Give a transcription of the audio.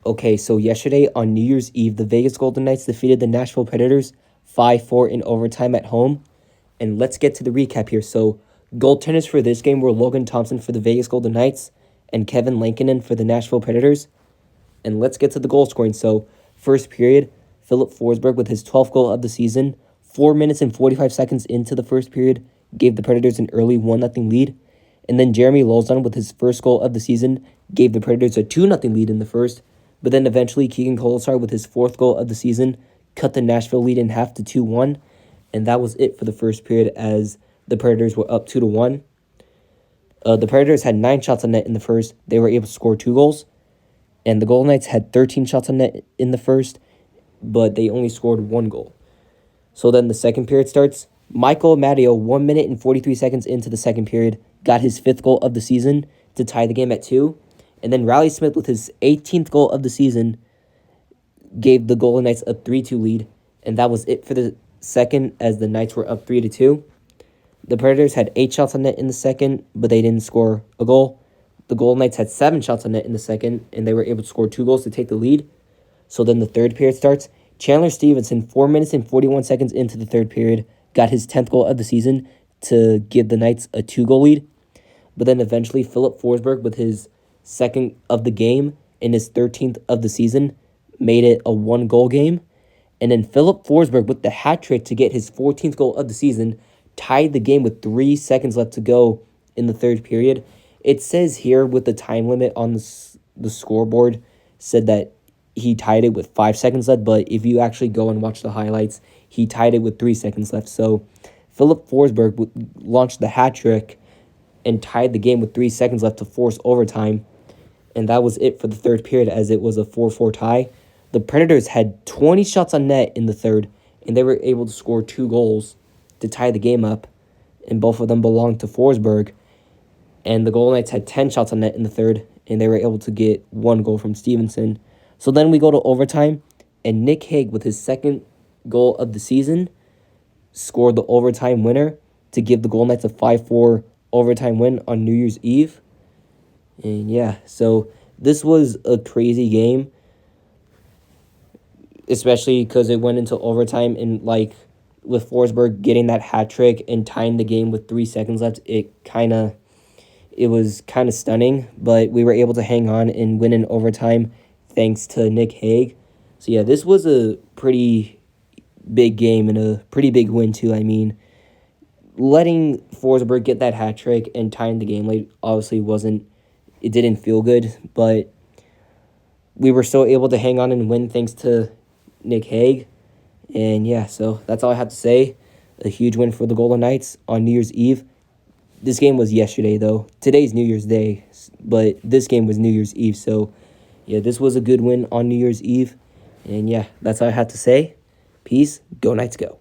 Okay, so yesterday on New Year's Eve, the Vegas Golden Knights defeated the Nashville Predators 5-4 in overtime at home. And let's get to the recap here. So, goaltenders for this game were Logan Thompson for the Vegas Golden Knights and Kevin Lankinen for the Nashville Predators. And let's get to the goal scoring. So, first period, Philip Forsberg with his 12th goal of the season, 4 minutes and 45 seconds into the first period, gave the Predators an early 1-0 lead. And then Jeremy Lauzon with his first goal of the season gave the Predators a 2-0 lead in the first. But then eventually Keegan Kolesar with his fourth goal of the season cut the Nashville lead in half to 2-1. And that was it for the first period as the Predators were up 2-1. The Predators had 9 shots on net in the first. They were able to score 2 goals. And the Golden Knights had 13 shots on net in the first, but they only scored 1 goal. So then the second period starts. Michael Matteo, 1 minute and 43 seconds into the second period, got his 5th goal of the season to tie the game at 2. And then Riley Smith, with his 18th goal of the season, gave the Golden Knights a 3-2 lead. And that was it for the second, as the Knights were up 3-2. The Predators had 8 shots on net in the second, but they didn't score a goal. The Golden Knights had 7 shots on net in the second, and they were able to score 2 goals to take the lead. So then the third period starts. Chandler Stevenson, 4 minutes and 41 seconds into the third period, got his 10th goal of the season to give the Knights a 2-goal lead. But then eventually Philip Forsberg, with his second of the game and his 13th of the season, made it a 1-goal game. And then Philip Forsberg, with the hat trick to get his 14th goal of the season, tied the game with 3 seconds left to go in the third period. It says here with the time limit on the scoreboard said that he tied it with 5 seconds left, but if you actually go and watch the highlights, he tied it with 3 seconds left. So Philip Forsberg launched the hat trick and tied the game with 3 seconds left to force overtime. And that was it for the third period, as it was a 4-4 tie. The Predators had 20 shots on net in the third, and they were able to score 2 goals to tie the game up, and both of them belonged to Forsberg. And the Golden Knights had 10 shots on net in the third, and they were able to get 1 goal from Stevenson. So then we go to overtime, and Nick Hague, with his second goal of the season, scored the overtime winner to give the Golden Knights a 5-4 overtime win on New Year's Eve. And yeah, so this was a crazy game, especially because it went into overtime, and like with Forsberg getting that hat trick and tying the game with 3 seconds left, it was kind of stunning, but we were able to hang on and win in overtime thanks to Nick Hague. So yeah, this was a pretty big game and a pretty big win too. I mean, letting Forsberg get that hat trick and tying the game late obviously it didn't feel good, but we were still able to hang on and win thanks to Nick Hague. And yeah, so that's all I have to say. A huge win for the Golden Knights on New Year's Eve. This game was yesterday, though. Today's New Year's Day, but this game was New Year's Eve. So yeah, this was a good win on New Year's Eve. And yeah, that's all I have to say. Peace. Go Knights, go.